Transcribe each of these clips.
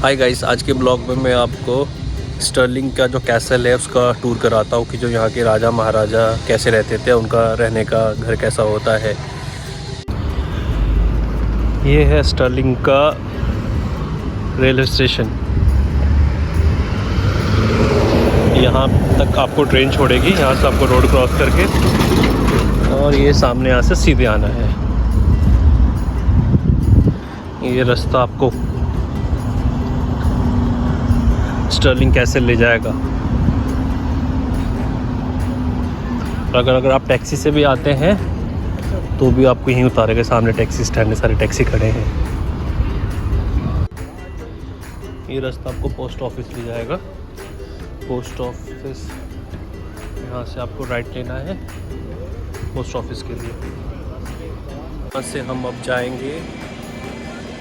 Hi guys, आज के blog में मैं आपको स्टर्लिंग का जो कैसल है उसका टूर कराता हूँ कि जो यहाँ के राजा महाराजा कैसे रहते थे, उनका रहने का घर कैसा होता है। ये है स्टर्लिंग का रेलवे स्टेशन। यहाँ तक आपको ट्रेन छोड़ेगी, यहाँ से आपको रोड क्रॉस करके, और ये सामने यहाँ से सीधे आना है। ये रास्ता आपको स्टर्लिंग कैसल ले जाएगा। अगर आप टैक्सी से भी आते हैं तो भी आपको यहीं उतारेगा। सामने टैक्सी स्टैंड है, सारे टैक्सी खड़े हैं। ये रास्ता आपको पोस्ट ऑफिस ले जाएगा। पोस्ट ऑफिस यहाँ से आपको राइट लेना है पोस्ट ऑफिस के लिए। यहाँ से हम अब जाएंगे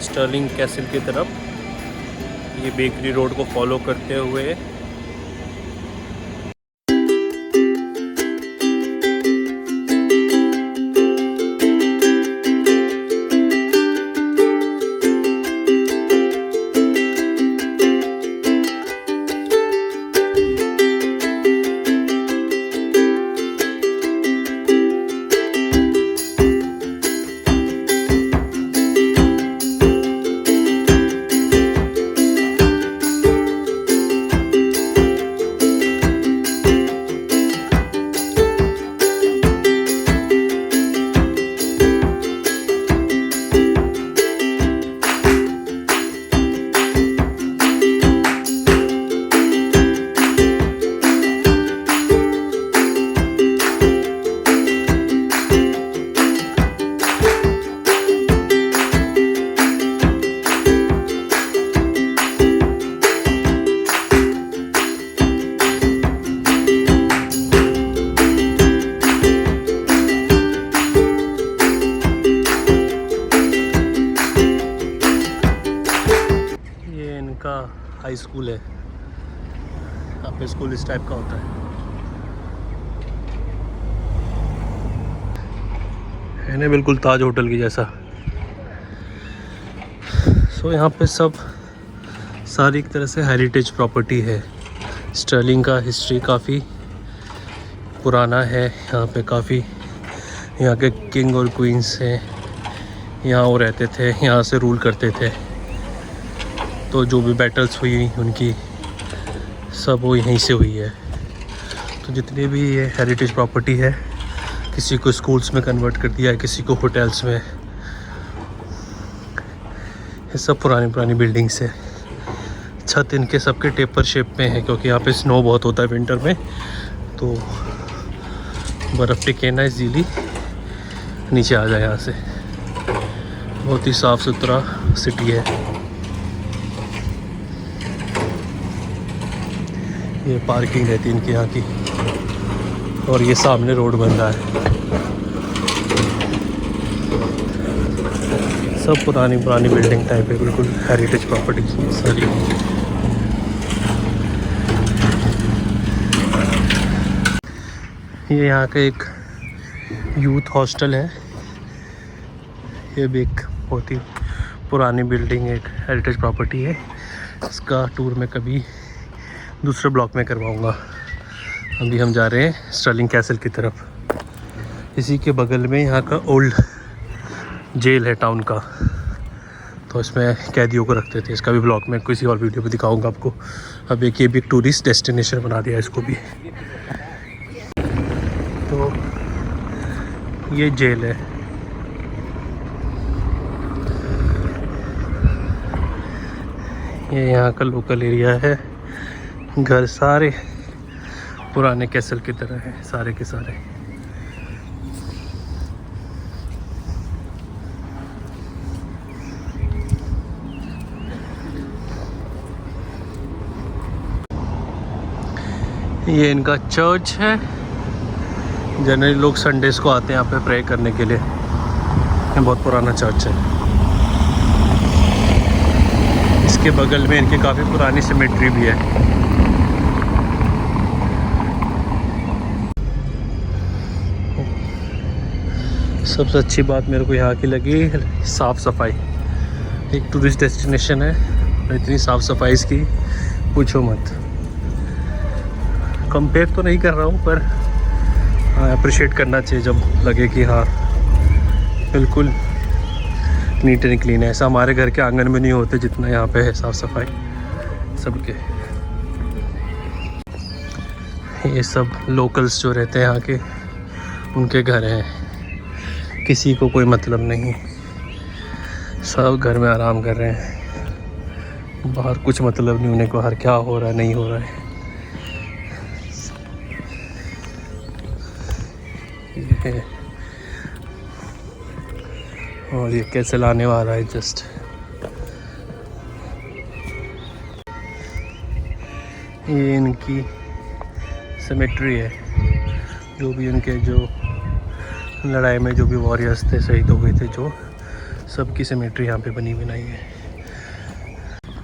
स्टर्लिंग कैसल की तरफ। ये बेकरी रोड को फॉलो करते हुए हाई स्कूल है। यहाँ पे स्कूल इस टाइप का होता है ना, बिल्कुल ताज होटल की जैसा। यहाँ पे सब सारी एक तरह से हेरिटेज प्रॉपर्टी है। स्टर्लिंग का हिस्ट्री काफ़ी पुराना है। यहाँ पे काफ़ी यहाँ के किंग और क्वींस हैं, यहाँ वो रहते थे, यहाँ से रूल करते थे। तो जो भी बैटल्स हुई उनकी सब वो यहीं से हुई है। तो जितनी भी ये हेरिटेज प्रॉपर्टी है, किसी को स्कूल्स में कन्वर्ट कर दिया है, किसी को होटल्स में। ये सब पुरानी बिल्डिंग्स है। छत इनके सबके टेपर शेप में है क्योंकि यहाँ पे स्नो बहुत होता है विंटर में, तो बर्फ़ टिके ना इजीली नीचे आ जाए यहाँ से। बहुत ही साफ़ सुथरा सिटी है। ये पार्किंग रहती है इनकी यहाँ की, और ये सामने रोड बन रहा है। सब पुरानी बिल्डिंग टाइप है, बिल्कुल हेरिटेज प्रॉपर्टी सारी। ये यहाँ का एक यूथ हॉस्टल है। ये भी एक बहुत ही पुरानी बिल्डिंग है, एक हेरिटेज प्रॉपर्टी है। इसका टूर मैं कभी दूसरे ब्लॉक में करवाऊँगा। अभी हम जा रहे हैं स्टर्लिंग कैसल की तरफ। इसी के बगल में यहाँ का ओल्ड जेल है टाउन का, तो इसमें कैदियों को रखते थे। इसका भी ब्लॉग में किसी और वीडियो में दिखाऊंगा आपको। अब ये भी एक टूरिस्ट डेस्टिनेशन बना दिया इसको भी। तो ये जेल है। ये यहाँ का लोकल एरिया है। घर सारे पुराने कैसल की तरह हैं, सारे के सारे। ये इनका चर्च है। जनरली लोग संडेज को आते हैं यहाँ पे प्रे करने के लिए। ये बहुत पुराना चर्च है। इसके बगल में इनकी काफ़ी पुरानी सिमेट्री भी है। सबसे अच्छी बात मेरे को यहाँ की लगी साफ़ सफाई। एक टूरिस्ट डेस्टिनेशन है और इतनी साफ़ सफाई इसकी पूछो मत। कंपेयर तो नहीं कर रहा हूँ, पर अप्रिशिएट करना चाहिए जब लगे कि हाँ बिल्कुल नीट एंड क्लीन है। ऐसा हमारे घर के आंगन में नहीं होते जितना यहाँ पे है साफ़ सफाई सबके। ये सब लोकल्स जो रहते हैं यहाँ के, उनके घर हैं, किसी को कोई मतलब नहीं, सब घर में आराम कर रहे हैं, बाहर कुछ मतलब नहीं उन्हें को बाहर क्या हो रहा है नहीं हो रहा है। ये और ये कैसे लाने वाला है जस्ट। ये इनकी सिमेट्री है, जो भी उनके जो लड़ाई में जो भी वॉरियर्स थे, शहीद हो गए थे, जो सबकी सिमेट्री यहाँ पे बनी बनाई है।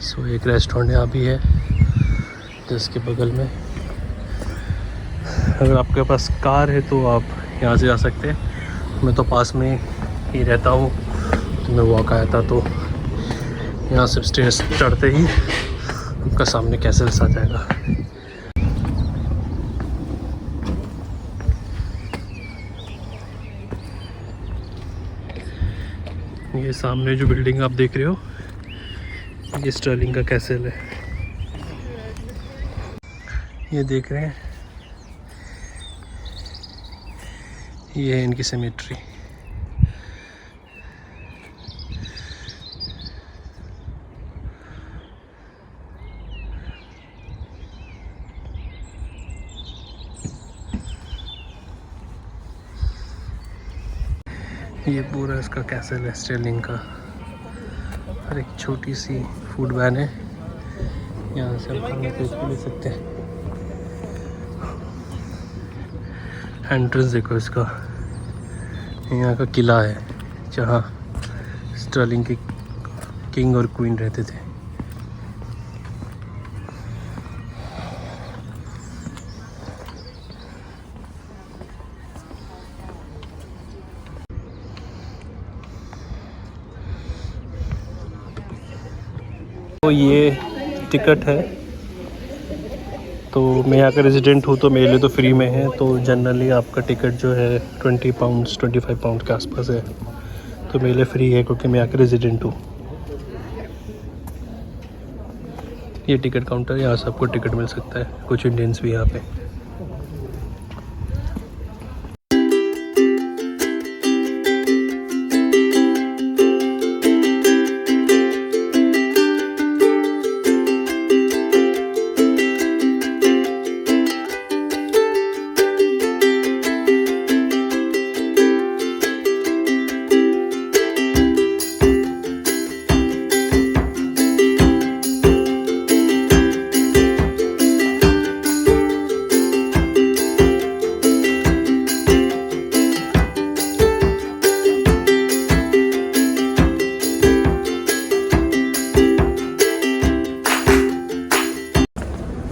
सो एक रेस्टोरेंट यहाँ भी है जिसके बगल में। अगर आपके पास कार है तो आप यहाँ से जा सकते हैं। मैं तो पास में ही रहता हूँ तो मैं वॉक आया था, तो यहाँ से स्टेयर्स चढ़ते ही आपका सामने कैसल्स आ जाएगा। ये सामने जो बिल्डिंग आप देख रहे हो, ये स्टर्लिंग का कैसल है। ये देख रहे हैं, ये है इनकी सिमेट्री। ये पूरा इसका कैसल है स्टर्लिंग का। और एक छोटी सी फूड वैन है, यहाँ से हम खाना पेट ले सकते हैं। एंट्रेंस देखो इसका, यहाँ का किला है जहाँ स्टर्लिंग के किंग और क्वीन रहते थे। तो ये टिकट है, तो मैं यहाँ का रेजिडेंट हूँ तो मेरे लिए तो फ्री में है। तो जनरली आपका टिकट जो है 20 पाउंड्स 25 पाउंड के आसपास है, तो मेरे लिए फ्री है क्योंकि मैं यहाँ का रेजिडेंट हूँ। ये टिकट काउंटर, यहाँ से आपको टिकट मिल सकता है। कुछ इंडियंस भी यहाँ पे।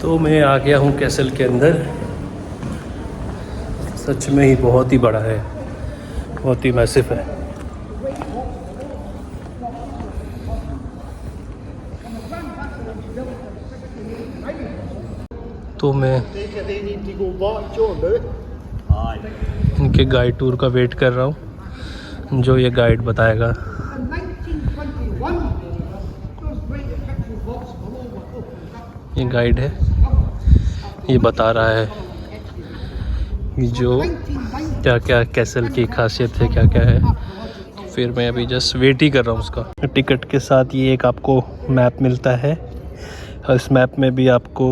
तो मैं आ गया हूँ कैसल के अंदर। सच में ही बहुत ही बड़ा है, बहुत ही मैसिव है। तो मैं इनके गाइड टूर का वेट कर रहा हूँ, जो ये गाइड बताएगा। ये गाइड है, ये बता रहा है कि जो क्या क्या कैसल की खासियत है, क्या क्या है। तो फिर मैं अभी जस्ट वेट ही कर रहा हूँ उसका। टिकट के साथ ये एक आपको मैप मिलता है, और इस मैप में भी आपको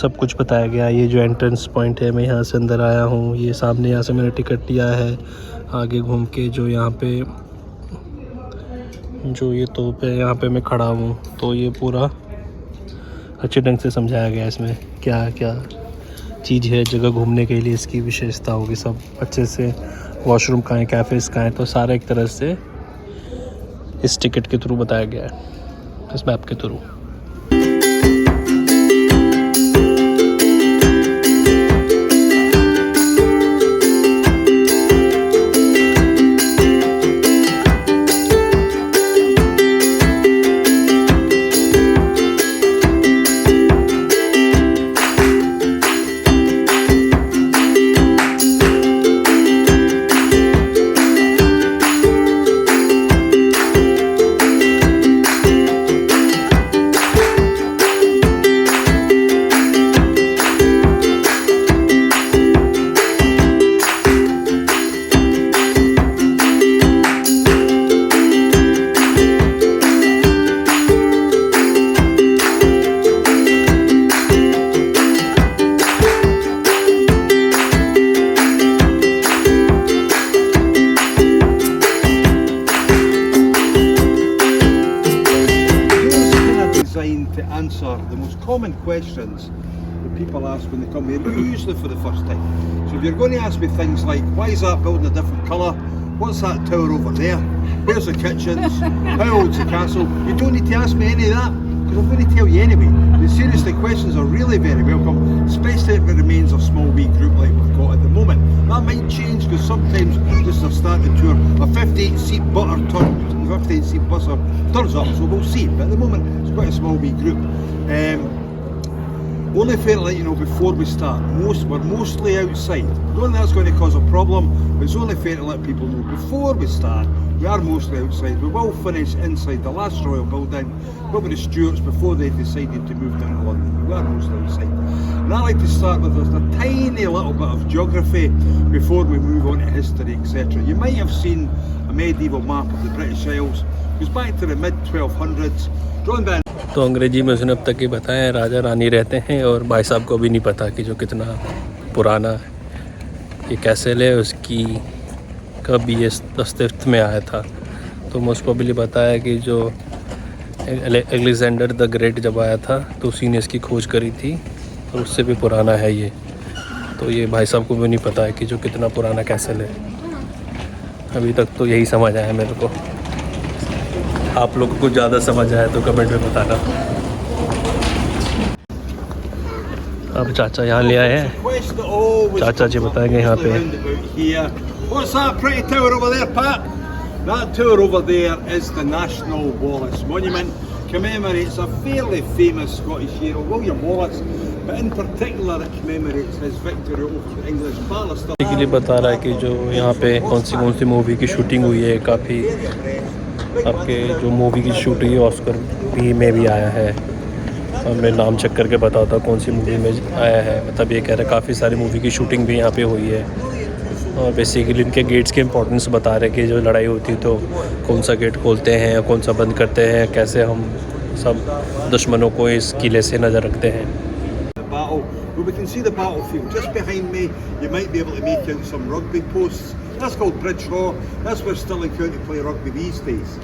सब कुछ बताया गया। ये जो एंट्रेंस पॉइंट है, मैं यहाँ से अंदर आया हूँ, ये सामने यहाँ से मैंने टिकट लिया है। आगे घूम के जो यहाँ पे जो ये तोप है, यहाँ पे मैं खड़ा हूँ, तो ये पूरा अच्छे ढंग से समझाया गया इसमें क्या क्या चीज़ है। जगह घूमने के लिए इसकी विशेषता होगी, सब अच्छे से। वॉशरूम कहाँ है, कैफ़ेज़ कहाँ है, तो सारा एक तरह से इस टिकट के थ्रू बताया गया है, इस मैप के through. to answer the most common questions that people ask when they come here, usually for the first time. So if you're going to ask me things like, why is that building a different colour? What's that tower over there? Where's the kitchens? How old's the castle? You don't need to ask me any of that, because I'm going to tell you anyway. But seriously, questions are really very welcome, especially if it remains a small wee group like we've got at the moment. That might change, because sometimes just a starting tour, a 58-seat bus turns up, so we'll see. But at the moment, it's quite a small wee group. Only fair to let you know before we start, we're mostly outside. I don't think that's going to cause a problem, but it's only fair to let people know before we start, we are mostly outside. We will finish inside the last Royal Building, probably the Stuarts, before they decided to move down to London. We are mostly outside. And I like to start with just a tiny little bit of geography before we move on to history, etc. You might have seen a medieval map of the British Isles. It goes back to the mid-1200s, drawn by तो अंग्रेजी में उसने अब तक ही बताया, राजा रानी रहते हैं, और भाई साहब को भी नहीं पता कि जो कितना पुराना ये कैसल है, उसकी कब ये अस्तित्व में आया था। तो मोस्ट प्रोबेबली बताया कि जो अलेक्जेंडर द ग्रेट जब आया था तो उसी ने इसकी खोज करी थी, और उससे भी पुराना है ये। तो ये भाई साहब को भी नहीं पता है कि जो कितना पुराना कैसल है। अभी तक तो यही समझ आया मेरे को। आप लोगों को ज़्यादा समझ आया तो कमेंट में बताना। अब चाचा यहाँ ले आए हैं, चाचा जी बताएंगे यहाँ पे। What's that pretty tower over there, Pat? That tower over there is the National Wallace Monument. Commemorates a fairly famous Scottish hero, William Wallace, but in particular it commemorates his victory over the English Palestine. के लिए बता रहा है कि जो यहाँ पे कौन सी मूवी की शूटिंग हुई है। काफ़ी आपके जो मूवी की शूटिंग है ऑस्कर में भी आया है, और मैं नाम चेक करके बताता हूँ कौन सी मूवी में आया है। मतलब ये कह रहा है काफ़ी सारी मूवी की शूटिंग भी यहाँ पे हुई है, और बेसिकली इनके गेट्स के इंपॉर्टेंस बता रहे कि जो लड़ाई होती है तो कौन सा गेट खोलते हैं, कौन सा बंद करते हैं, कैसे हम सब दुश्मनों को इस किले से नज़र रखते हैं। Well, we can see the battlefield just behind me. You might be able to make out some rugby posts. That's called Bridge Row. That's where Stirling County play rugby these days.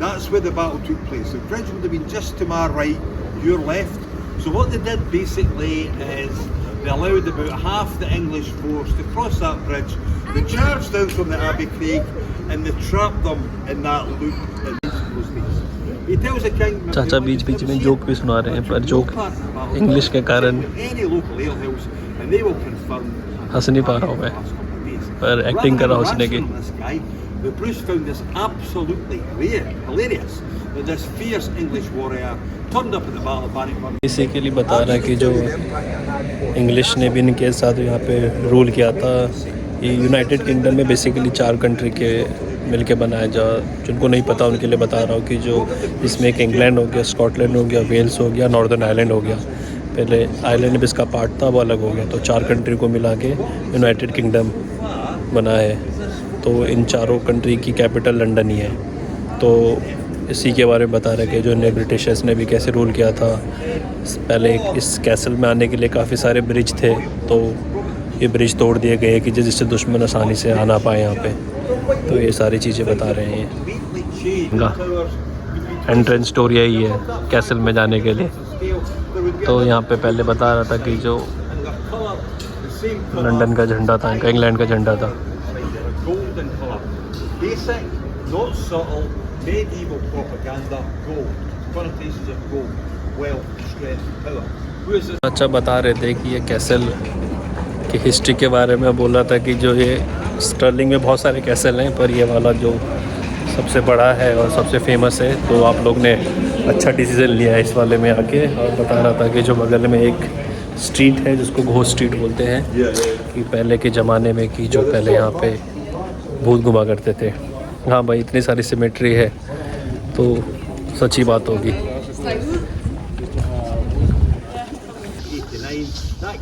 That's where the battle took place. The bridge would have been just to my right, your left. So what they did basically is they allowed about half the English force to cross that bridge. They charged down from the Abbey Craig and they trapped them in that loop in those days. He tells the king. चाचा बीच बीच में joke भी सुना रहे हैं, पर joke English के कारण हंस नहीं पा रहा हूँ मैं, पर एक्टिंग कर रहा हूँ उसने की। Bruce found this absolutely hilarious that this fierce English warrior turned up at the Battle of Bannockburn. इसी के लिए बता रहा है कि जो इंग्लिश ने भी इनके साथ यहाँ पे रूल किया था। ये यूनाइटेड किंगडम में बेसिकली 4 कंट्री के मिलके बनाया जा, जिनको नहीं पता उनके लिए बता रहा हूँ कि जो इसमें एक इंग्लैंड हो गया, स्कॉटलैंड हो गया, वेल्स हो गया, नॉर्दर्न आयरलैंड हो गया। पहले आयरलैंड भी इसका पार्ट था, वो अलग हो गया, तो 4 कंट्री को मिला के यूनाइटेड किंगडम बना है। तो इन चारों कंट्री की कैपिटल लंदन ही है। तो इसी के बारे में बता रहे कि जो इन्हें ब्रिटिशर्स ने भी कैसे रूल किया था। पहले इस कैसल में आने के लिए काफ़ी सारे ब्रिज थे, तो ये ब्रिज तोड़ दिए गए कि जिससे दुश्मन आसानी से आना पाए यहाँ पे। तो ये सारी चीज़ें बता रहे हैं। एंट्रेंस स्टोर यही है कैसल में जाने के लिए। तो यहाँ पे पहले बता रहा था कि जो लंदन का झंडा था, इनका इंग्लैंड का झंडा था। अच्छा बता रहे थे कि ये कैसल की हिस्ट्री के बारे में बोल रहा था कि जो ये स्टर्लिंग में बहुत सारे कैसल हैं, पर ये वाला जो सबसे बड़ा है और सबसे फेमस है। तो आप लोग ने अच्छा डिसीजन लिया है इस वाले में आके। और बता रहा था कि जो बगल में एक स्ट्रीट है जिसको घोस्ट स्ट्रीट बोलते हैं, कि पहले के ज़माने में कि जो पहले यहाँ पे भूत घुमा करते थे। हाँ भाई, इतनी सारी सिमेट्री है तो सच्ची बात होगी।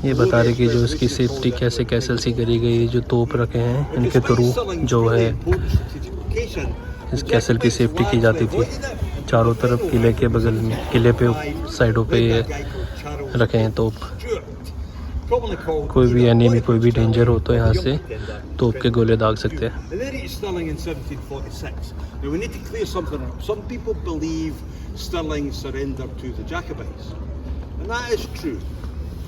ये बता रहे कि जो इसकी सेफ्टी कैसे कैसल सी करी गई, जो तोप रखे हैं इनके थ्रू जो है इस कैसल की सेफ्टी की जाती थी। चारों तरफ किले के बगल में, किले पे साइडों पे ये रखे हैं तोप। commonly called कोई भी either एनिमी, कोई भी Bonaparte डेंजर हो तो यहाँ or से young pretender, तोप के गोले दाग सकते हैं। And then it's Stirling in 1746. Now we need to clear something up. Some people believe Stirling surrendered to the Jacobites. And that is true,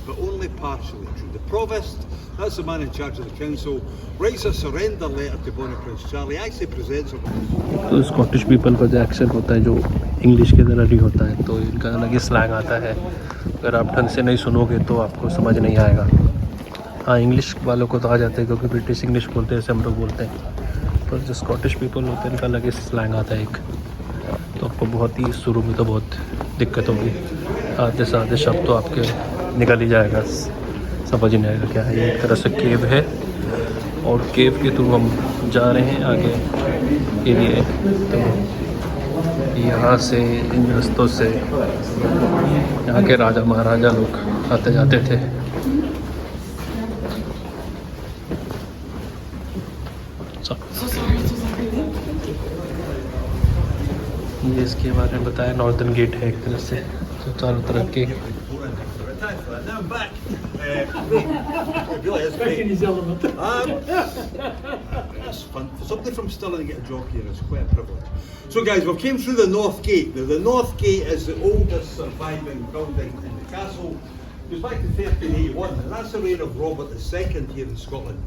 but only partially true. The provost, that's the man in charge of the council, writes a surrender letter to Bonnie Prince Charlie, actually presents it. तो Scottish people का जो accent होता है, जो English के तरह नहीं होता है, तो इनका अलग ही स्लैंग आता है। अगर आप ढंग से नहीं सुनोगे तो आपको समझ नहीं आएगा। हाँ, इंग्लिश वालों को तो आ जाते हैं क्योंकि ब्रिटिश इंग्लिश बोलते हैं, जैसे हम लोग बोलते हैं, पर जो स्कॉटिश पीपल होते हैं इनका अलग ही स्लैंग आता है एक। तो आपको बहुत ही शुरू में तो बहुत दिक्कत होगी, आधे से आधे शब्द तो आपके निकल ही जाएगा, समझ ही नहीं आएगा क्या है। ये एक तरह से केव है और केव के थ्रू हम जा रहे हैं आगे के लिए। तो यहाँ से इन रास्तों से यहाँ के राजा महाराजा लोग आते जाते थे। ये इसके बारे में बताया, नॉर्दर्न गेट है एक तरह से, तो चारों तरफ के Now I'm back. It really is great. That's fun. For somebody from Stirling to get a job here is quite a privilege. So guys, we've came through the North Gate. Now the North Gate is the oldest surviving building in the castle. It goes back to 1381, and that's the reign of Robert II here in Scotland.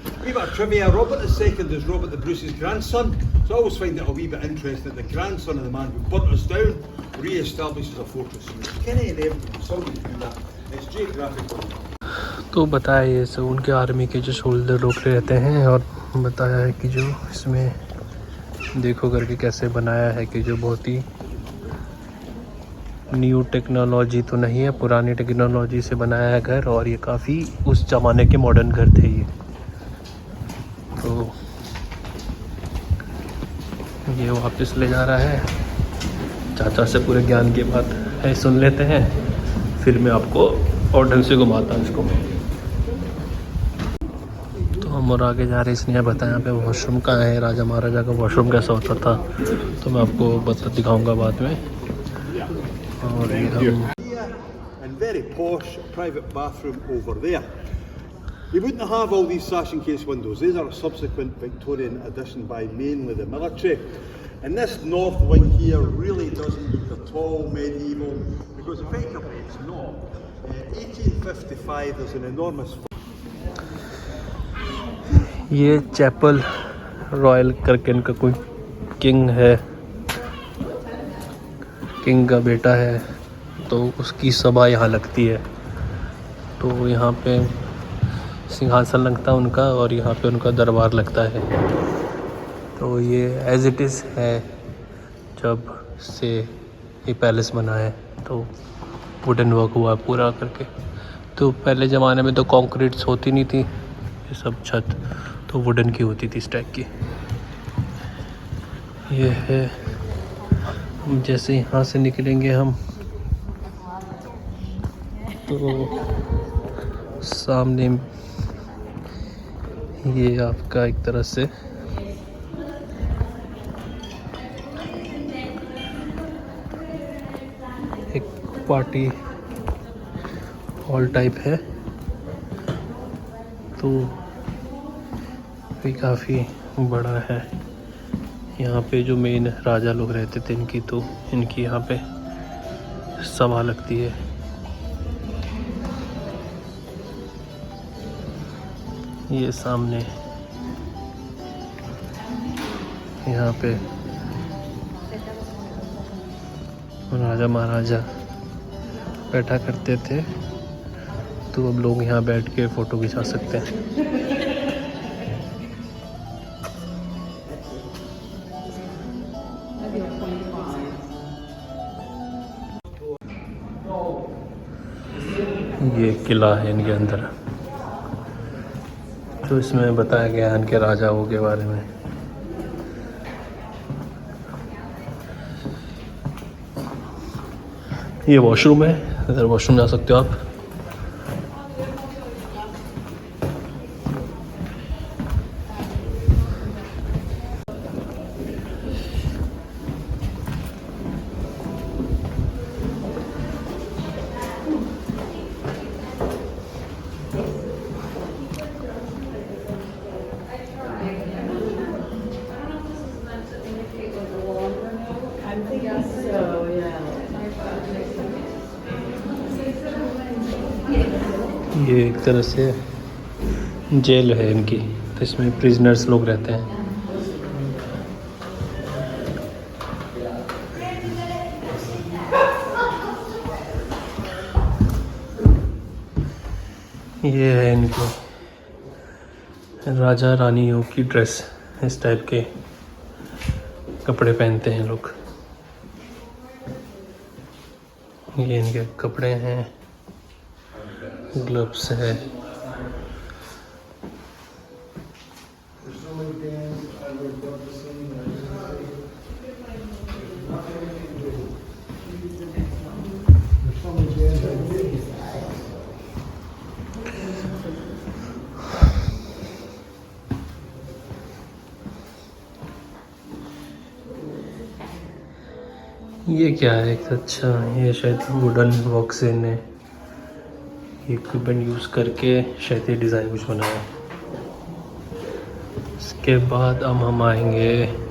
A wee bit of trivia, Robert II is Robert the Bruce's grandson, so I always find it a wee bit interesting that the grandson of the man who burnt us down re-establishes a fortress. It's kind of inevitable, somebody do that. It's geographical. तो बताया ये सब उनके army के जो shoulder लोग रहते हैं, और बताया है कि जो इसमें देखो करके कैसे बनाया है कि जो बहुत ही न्यू टेक्नोलॉजी तो नहीं है, पुरानी टेक्नोलॉजी से बनाया है घर, और ये काफ़ी उस ज़माने के मॉडर्न घर थे ये। तो ये वापस ले जा रहा है, चाचा से पूरे ज्ञान की बात है सुन लेते हैं, फिर मैं आपको और ढंग से घुमाता हूँ इसको। तो हम और आगे जा रहे हैं, इसने बताया यहाँ पे वॉशरूम कहाँ है, राजा महाराजा का वॉशरूम कैसा होता था, तो मैं आपको दिखाऊंगा बाद में। और ये हम And very posh private bathroom over there. You wouldn't have all these sash and case windows. These are a subsequent Victorian addition by mainly the military. And this north wing here really doesn't look at all medieval, because effectively it's not. 1855, there's an enormous... ये chapel royal करके इनका कोई king है, king का बेटा है, तो उसकी सभा यहाँ लगती है। तो यहाँ पे सिंहासन लगता है उनका, और यहाँ पे उनका दरबार लगता है। तो ये एज इट इज़ है जब से ये पैलेस बना है, तो वुडन वर्क हुआ पूरा करके। तो पहले ज़माने में तो कंक्रीट्स होती नहीं थी, ये सब छत तो वुडन की होती थी इस टाइप की। ये है, जैसे यहाँ से निकलेंगे हम तो सामने ये आपका एक तरह से एक पार्टी हॉल टाइप है, तो भी काफ़ी बड़ा है। यहाँ पे जो मेन राजा लोग रहते थे इनकी, तो इनकी यहाँ पे सभा लगती है। ये सामने यहाँ पे राजा महाराजा बैठा करते थे, तो अब लोग यहाँ बैठ के फ़ोटो खिंचा सकते हैं। ये किला है इनके अंदर, तो इसमें बताया गया है इनके राजाओं के बारे में। ये वॉशरूम है, इधर वॉशरूम जा सकते हो आप। ये एक तरह से जेल है इनकी, तो इसमें प्रिजनर्स लोग रहते हैं। ये है इनके राजा रानियों की ड्रेस, इस टाइप के कपड़े पहनते हैं लोग। ये इनके कपड़े हैं, ग्लव्स है। ये क्या है? अच्छा, ये शायद वुडन बॉक्स ने इक्विपमेंट यूज़ करके शायद ये डिज़ाइन कुछ बनाया। इसके बाद अब हम आएंगे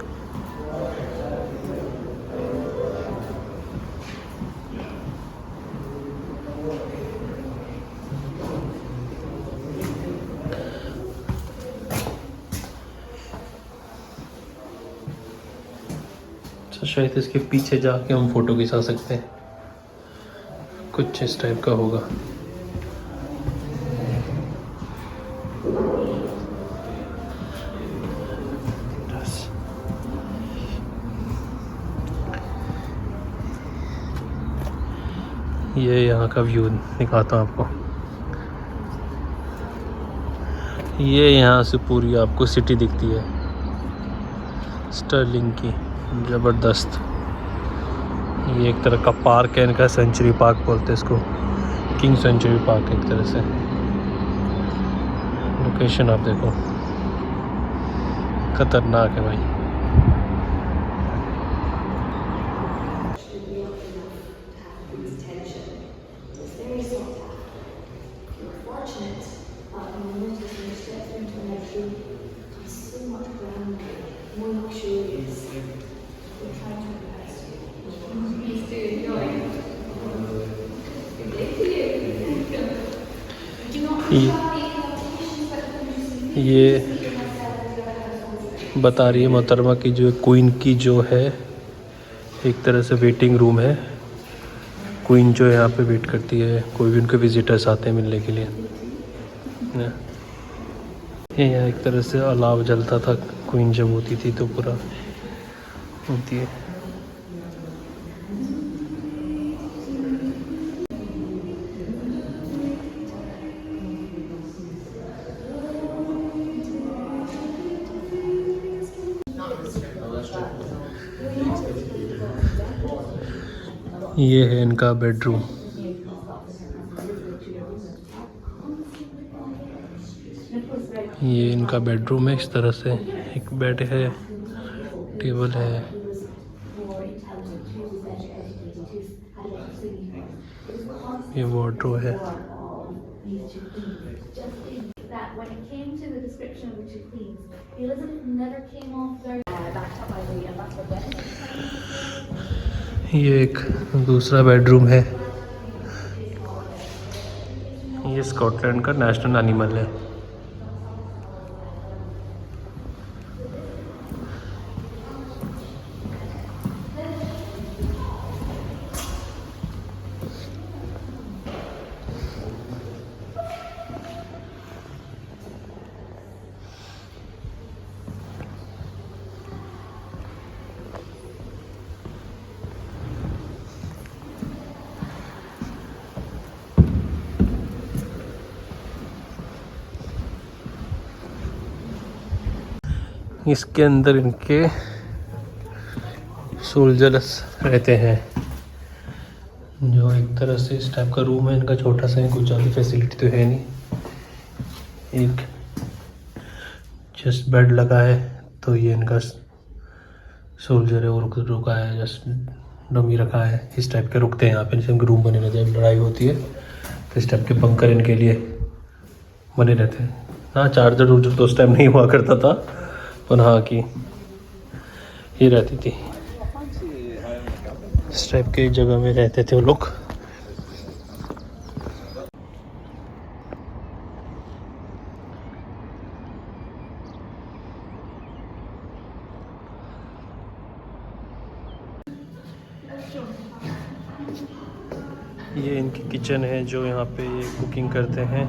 तो शायद इसके पीछे जाके हम फोटो खिंचा सकते हैं, कुछ इस टाइप का होगा। ये यहाँ का व्यू दिखाता हूँ आपको। ये यहाँ से पूरी आपको सिटी दिखती है स्टर्लिंग की, ज़बरदस्त। ये एक तरह का पार्क है इनका, सेंचुरी पार्क बोलते हैं इसको, किंग सेंचुरी पार्क एक तरह से। लोकेशन आप देखो, खतरनाक है भाई। ये बता रही है मोहतरमा की जो क्वीन की जो है एक तरह से वेटिंग रूम है। क्वीन जो यहाँ पे वेट करती है, कोई भी उनके विजिटर्स आते हैं मिलने के लिए। ये यहाँ एक तरह से अलाव जलता था, क्वीन जब होती थी तो पूरा होती है। ये है इनका बेडरूम। ये इनका बेडरूम है, इस तरह से एक बेड है, टेबल है। ये वार्डरोब है। ये एक दूसरा बेडरूम है। ये स्कॉटलैंड का नेशनल एनिमल है। इसके अंदर इनके सोल्जर्स रहते हैं, जो एक तरह से इस टाइप का रूम है इनका, छोटा सा है, कुछ ज़्यादा फैसिलिटी तो है नहीं। एक जस्ट बेड लगा है, तो ये इनका सोल्जर है और रुका है, जस्ट डमी रखा है। इस टाइप के रुकते हैं यहाँ पे, जैसे रूम बने रहते हैं, लड़ाई होती है तो इस टाइप के बंकर इनके लिए बने रहते हैं। हाँ, चार्जर उर्जर तो उस टाइम नहीं हुआ करता था, पर हाँ की ये रहती थी। इस टाइप के जगह में रहते थे वो लोग। ये इनकी किचन है जो यहाँ पे ये कुकिंग करते हैं,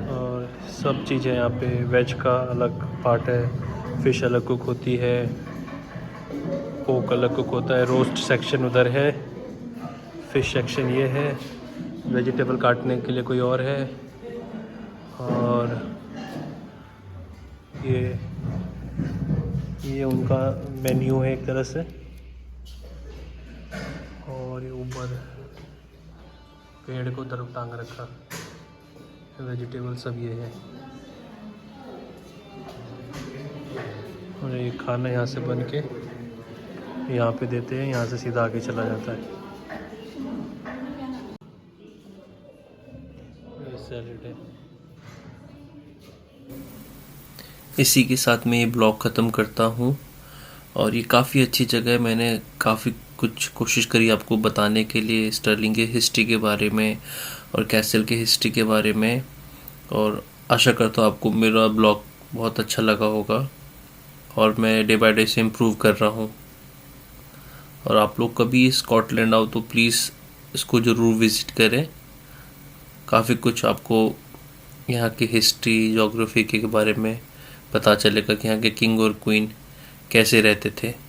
और सब चीज़ें यहाँ पे वेज का अलग पार्ट है, फ़िश अलग कुक होती है, पोक अलग कुक होता है, रोस्ट सेक्शन उधर है, फ़िश सेक्शन ये है, वेजिटेबल काटने के लिए कोई और है, और ये उनका मेन्यू है एक तरह से। और ये ऊपर पेड़ को तरफ टांग रखा, वेजिटेबल सब ये है। और ये खाना यहाँ से बन के यहाँ पे देते हैं, यहाँ से सीधा आगे चला जाता है। ये सैलेड है। इसी के साथ मैं ये ब्लॉग ख़त्म करता हूँ। और ये काफ़ी अच्छी जगह है, मैंने काफ़ी कुछ कोशिश करी आपको बताने के लिए स्टर्लिंग के हिस्ट्री के बारे में और कैसल के हिस्ट्री के बारे में, और आशा करता हूँ आपको मेरा ब्लॉग बहुत अच्छा लगा होगा। और मैं डे बाय डे से इम्प्रूव कर रहा हूँ। और आप लोग कभी स्कॉटलैंड आओ तो प्लीज़ इसको ज़रूर विज़िट करें। काफ़ी कुछ आपको यहाँ की हिस्ट्री, ज्योग्राफी के बारे में पता चलेगा कि यहाँ के किंग और क्वीन कैसे रहते थे।